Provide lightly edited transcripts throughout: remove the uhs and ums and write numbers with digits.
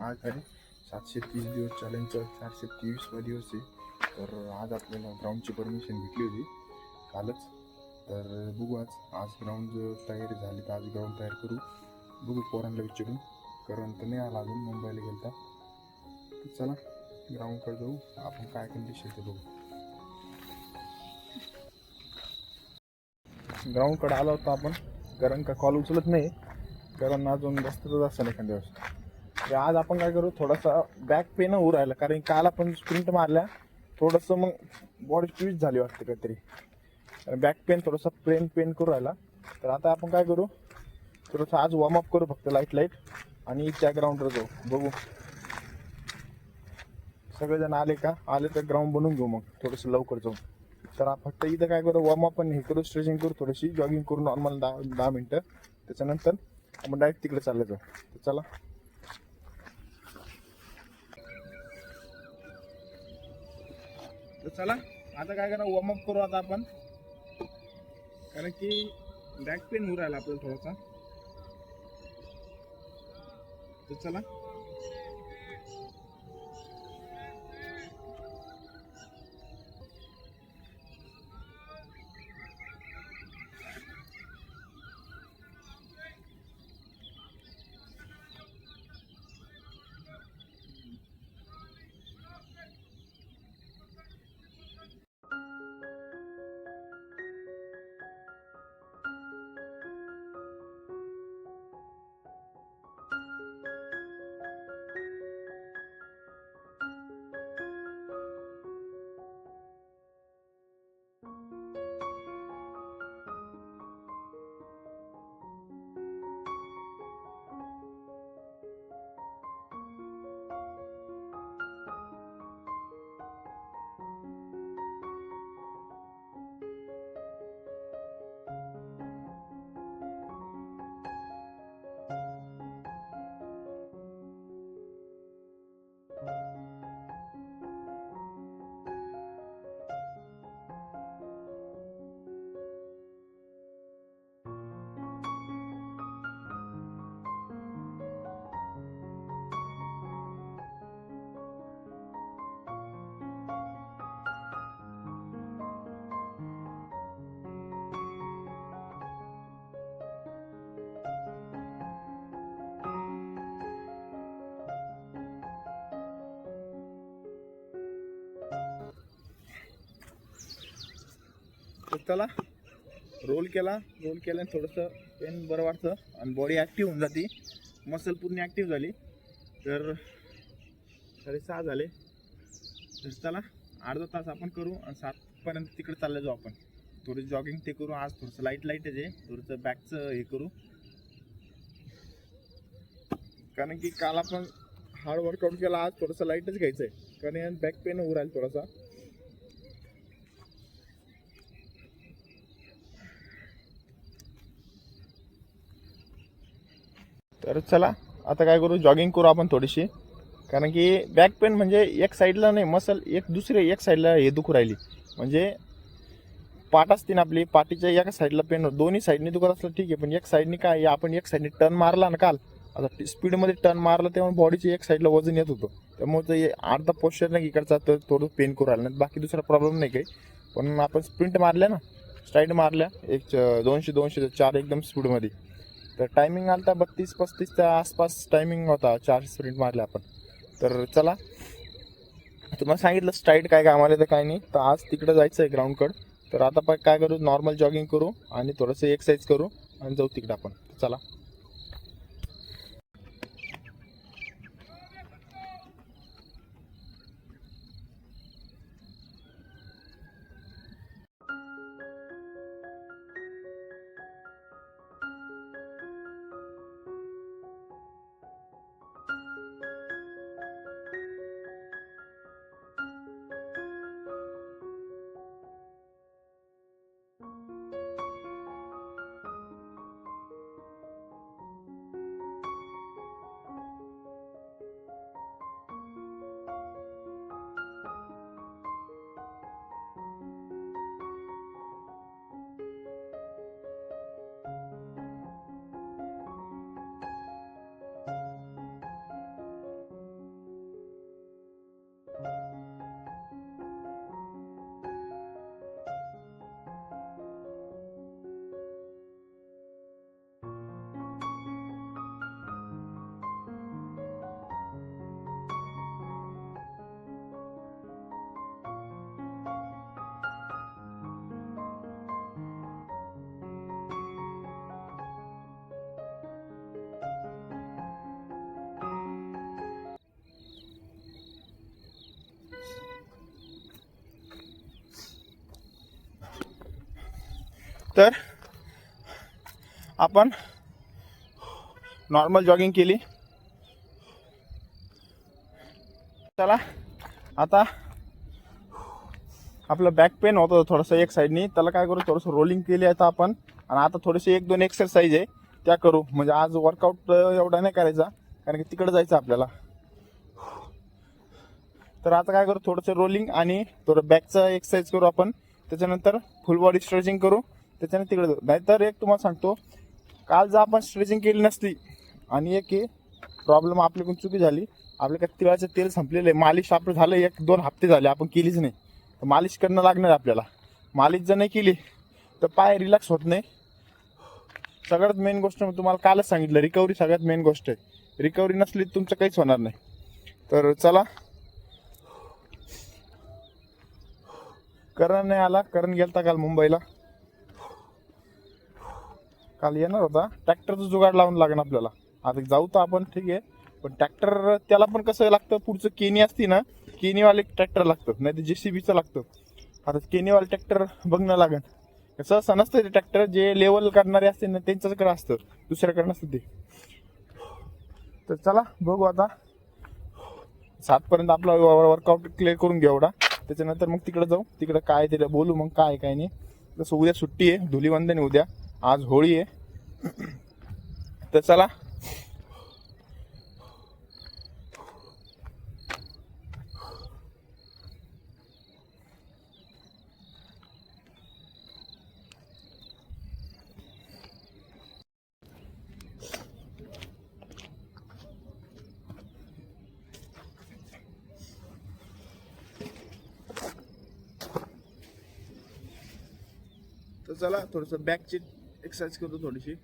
आज आहे 730 दिवस चॅलेंजचा 423वा दिवस आहे. तर आज आपल्याला ग्राउंडची परमिशन भेटली होती कालच. तर बघू आज ग्राउंड तयारी झाली तर आज ग्राउंड तयार करू. बघू पोरांना विचारून, कारण तर नाही आला अजून, मुंबईला गेलता. तर चला ग्राउंडकडे जाऊ, आपण काय कंडिशन ते बघू. ग्राउंडकडे आलो होतो आपण, कारण का कॉल उचलत नाही, कारण अजून बसतच असतं नाही एखाद्या दिवस. आज आपण काय करू, थोडासा बॅक पेन होऊ राहिला, कारण काल आपण स्प्रिंट मारल्या थोडंसं मग बॉडी ट्विस्ट झाली वाटते काहीतरी, बॅक पेन थोडासा पेन करू राहिला. तर आता आपण काय करू, थोडंसं आज वॉर्मअप करू फक्त लाईट आणि त्या ग्राउंडवर जाऊ. बघू सगळेजण आले तर ग्राउंड बनवून घेऊ, मग थोडंसं लवकर जाऊ. तर फक्त इथं काय करू, वॉर्मअप पण हे करू, स्ट्रेचिंग करू, थोडीशी जॉगिंग करू नॉर्मल 10 मिनटं. त्याच्यानंतर आपण डायरेक्ट तिकडे चालले जाऊ. तर चला. आता काय करा, वॉर्मअप करू आता आपण, कारण की बॅक पेन होऊ राहिला आपल्याला थोडासा. तर चला. तर चला, रोल केल्याने थोडंसं पेन बरं वाटतं आणि बॉडी ॲक्टिव्ह होऊन जाते, मसल पूर्ण ॲक्टिव्ह झाली. तर 6:30 झाले. तर चला, अर्धा तास आपण करू आणि 7पर्यंत तिकडे चालले जाऊ आपण. थोडी जॉगिंग ते करू. आज थोडंसं लाईटच आहे, थोडंसं बॅकचं हे करू, कारण की काल आपण हार्ड वर्कआउट केला, आज थोडंसं लाईटच घ्यायचं आहे, कारण बॅक पेन होऊ राहील थोडासा. तर चला, आता काय करू, जॉगिंग करू आपण थोडीशी, कारण की बॅक पेन म्हणजे एक साईडला नाही, मसल एक साईडला हे दुखू राहिली. म्हणजे पाठ असते ना आपली, पाठीच्या एका साईडला पेन, दोन्ही साईडने दुखत असलं ठीक आहे, पण एक साईडने काय, आपण एक साईडने टर्न मारला ना काल, आता स्पीडमध्ये टर्न मारला तेव्हा बॉडीची एक साईडला वजन येत होतं, त्यामुळे ते अर्धा पोश्चर नाही इकडचा, तर थोडं पेन करू राहिलं. बाकी दुसरा प्रॉब्लेम नाही काही, पण आपण स्प्रिंट मारल्या ना, स्ट्राईड मारल्या, एक 200 4 एकदम स्पीडमध्ये. तर टायमिंग आलता 32-35च्या आसपास टायमिंग होता, 4 स्प्रिंट मारल्या आपण. तर चला, तुम्हाला सांगितलं स्ट्राईड काय कामाला तर काय नाही. तर आज तिकडे जायचं आहे ग्राउंडकडं. तर आता काय करू, नॉर्मल जॉगिंग करू आणि थोडंसं एक्सरसाइज करू आणि जाऊ तिकडे आपण. चला. तर आपण नॉर्मल जॉगिंग केली. चला आता आपलं बॅक पेन होतं थोडंसं एक साईडनी, त्याला काय करू थोडंसं रोलिंग केली आता आपण. आणि आता थोडेसे 1-2 एक्सरसाइज आहे त्या करू. म्हणजे आज वर्कआउट एवढा नाही करायचा कारण की तिकडे जायचं आपल्याला. तर आता काय करू थोडंसं रोलिंग आणि थोडं बॅकचा एक्सरसाइज करू आपण. त्याच्यानंतर फुल बॉडी स्ट्रेचिंग करू, त्याच्यानंतर तिकडे जाऊ. नाहीतर एक तुम्हाला सांगतो, काल जर आपण स्ट्रेचिंग केली नसती आणि एक प्रॉब्लेम आपल्याकडून चुकी झाली, आपल्याकडे तिळाचं तेल संपलेलं आहे. मालिश आपलं झालं 1-2 हप्ते झाले आपण केलीच नाही, तर मालिश करणं लागणार आपल्याला. मालिश जर नाही केली तर पाय रिलॅक्स होत नाही. सगळ्यात मेन गोष्ट मी तुम्हाला कालच सांगितलं, रिकव्हरी सगळ्यात मेन गोष्ट आहे. रिकव्हरी नसली तर तुमचं काहीच होणार नाही. तर चला, करण नाही आला, करण गेलता काल मुंबईला. काल येणार होता, ट्रॅक्टरचं जुगाड लावून लागणार आपल्याला. आता जाऊ तर आपण ठीक आहे, पण ट्रॅक्टर त्याला पण कसं लागतं, पुढचं केनी असती ना, केनीवाले ट्रॅक्टर लागतं, नाही तर JCBचं लागतं. आता केनीवाले ट्रॅक्टर बघणं लागेल. सहसा नसतं ते ट्रॅक्टर, जे लेवल करणारे असते ना त्यांच्याकडे असतं, दुसऱ्याकडे नसतं ते. तर चला बघू आता 7 पर्यंत आपला वर्कआउट क्लिअर करून घेऊ एवढा. त्याच्यानंतर मग तिकडे जाऊ, तिकडे काय ते बोलू मग काय काय नाही. तसं उद्या सुट्टी आहे, धुलीवंदन आहे उद्या, आज होळी आहे. तर चला थोडंसं बॅकची एक्सरसाइज करतो थोडीशी.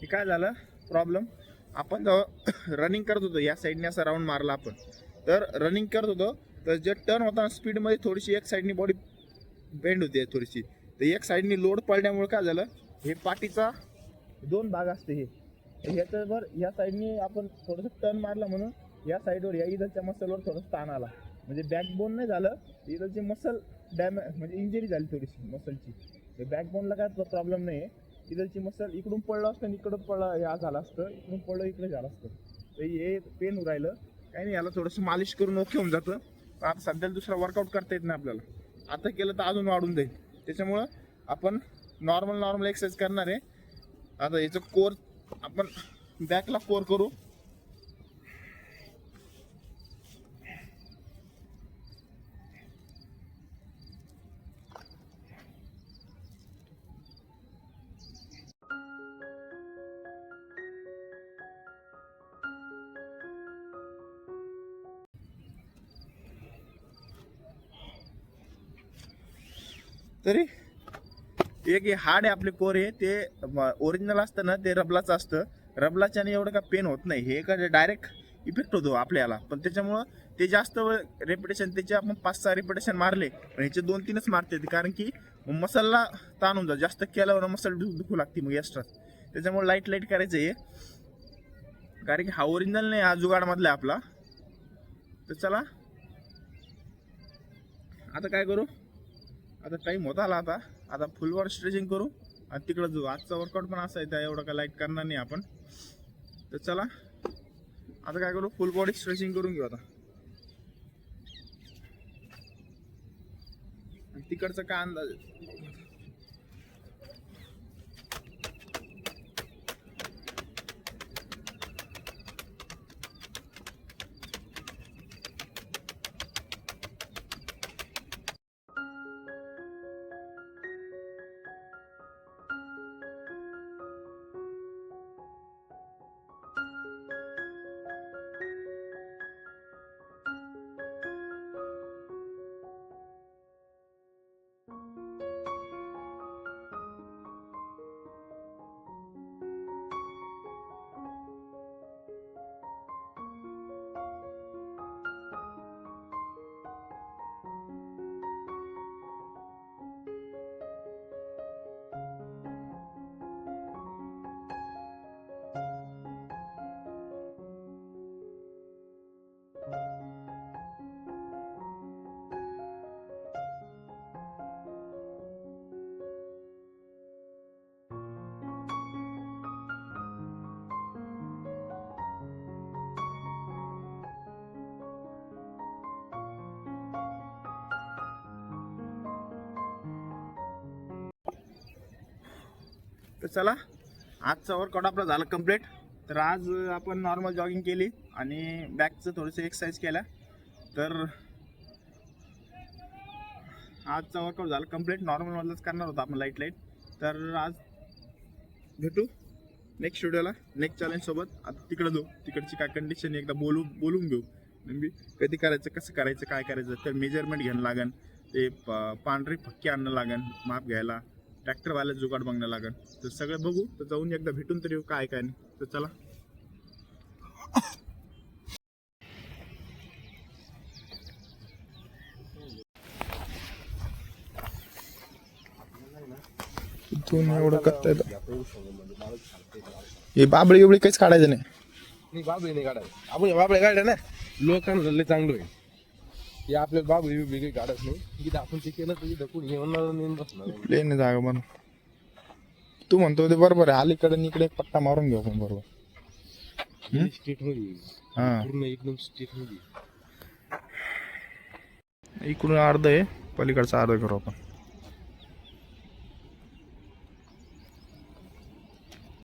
हे काय झालं प्रॉब्लेम, आपण जेव्हा रनिंग करत होतो या साईडने असा राऊंड मारला आपण, तर रनिंग करत होतो तर जे टर्न होताना स्पीडमध्ये थोडीशी एक साईडनी बॉडी बेंड होते थोडीशी. तर एक साईडनी लोड पडल्यामुळे काय झालं, हे पाठीचा 2 भाग असते हे, ह्याच्यावर या साईडनी आपण थोडंसं टर्न मारला म्हणून या साईडवर या इथलच्या मसलवर थोडंसं ताण आला. म्हणजे बॅकबोन नाही झालं, इथलची मसल डॅमेज म्हणजे इंजरी झाली थोडीशी मसलची. बॅकबोनला काय प्रॉब्लेम नाही आहे, इथलची मसल इकडून पडलं असतं आणि इकडून पडलं या झालं असतं, इकडून पडलं इकडे झालं असतं. तर हे पेन राहिलं काही नाही, याला थोडंसं मालिश करून ओके होऊन जातं. पण आता सध्याला दुसरा वर्कआउट करता येत नाही आपल्याला, आता केलं तर अजून वाढून जाईल. त्याच्यामुळं आपण नॉर्मल एक्सरसाइज करणार आहे. आता याचं कोर आपण बॅकला कोर करू. तरी एक हे हार्ड आहे आपले कोर, आहे ते ओरिजिनल असतं ना ते रबलाचं असतं. रबलाच्याने एवढं का पेन होत नाही, हे का डायरेक्ट इफेक्ट होतो आपल्याला. पण त्याच्यामुळं ते जास्त रेपिटेशन, त्याचे आपण 5-6 रेपिटेशन मारले, पण ह्याचे 2-3च मारते, कारण की मसलला ताण होऊन जातो. जास्त केल्यावर मसल दुखू लागते मग एक्स्ट्रा. त्याच्यामुळे लाईट करायचं हे, कारण की हा ओरिजिनल नाही, हा जुगाडमधला आहे आपला. तर चला आता काय करू, आता टाईम होत आला आता. आता फुल बॉडी स्ट्रेचिंग करू आणि तिकडे जाऊ. आजचा वर्कआउट पण असा आहे, त्या एवढं काय लाईट करणार नाही आपण. तर चला आता काय करू, फुल बॉडी स्ट्रेचिंग करून घेऊ आता. तिकडचा काय अंदाज तर चला आजचा वर्कआउट आपला झाला कम्प्लीट. तर आज आपण नॉर्मल जॉगिंग केली आणि बॅकचं थोडंसं एक्सरसाइज केला. तर आजचा वर्कआउट झाला कम्प्लीट. नॉर्मलमधलंच करणार होता आपण लाईट. तर आज भेटू नेक्स्ट व्हिडिओला नेक्स्ट चॅलेंज सोबत. आता तिकडे जाऊ, तिकडची काय कंडिशन एकदा बोलून घेऊ. म्हणजे कधी करायचं, कसं करायचं, काय करायचं. तर मेजरमेंट घ्यायला लागेल, ते पांढरी फक्की आणणं लागेल माप घ्यायला, ट्रॅक्टरवाल्या जुगाड बघणं लागेल. तर सगळं बघू. तर जाऊन एकदा भेटून तरी येऊ काय काय नाही. तर चला इथून एवढं करता येतं. हे बाबळी एवढी काहीच काढायचं नाही. बाबळी नाही काढायचं. आपण बाबळे काढले ना, लोकांना लय चांगलं आहे. हे आपल्याला बाबळी वेगळी काढत नाही. इथं आपण ते केलं तर इथं कोणी येणार नाही, बसणार. प्लेन जागा म्हणून तू म्हणतो ते बरोबर आहे. अलीकडे इकडे एक पट्टा मारून घेऊ आपण बरोबर. स्ट्रीट मध्ये हा पूर्ण एकदम स्ट्रीट मध्ये. इकडून अर्ध आहे, पलीकडचा अर्ध करू आपण.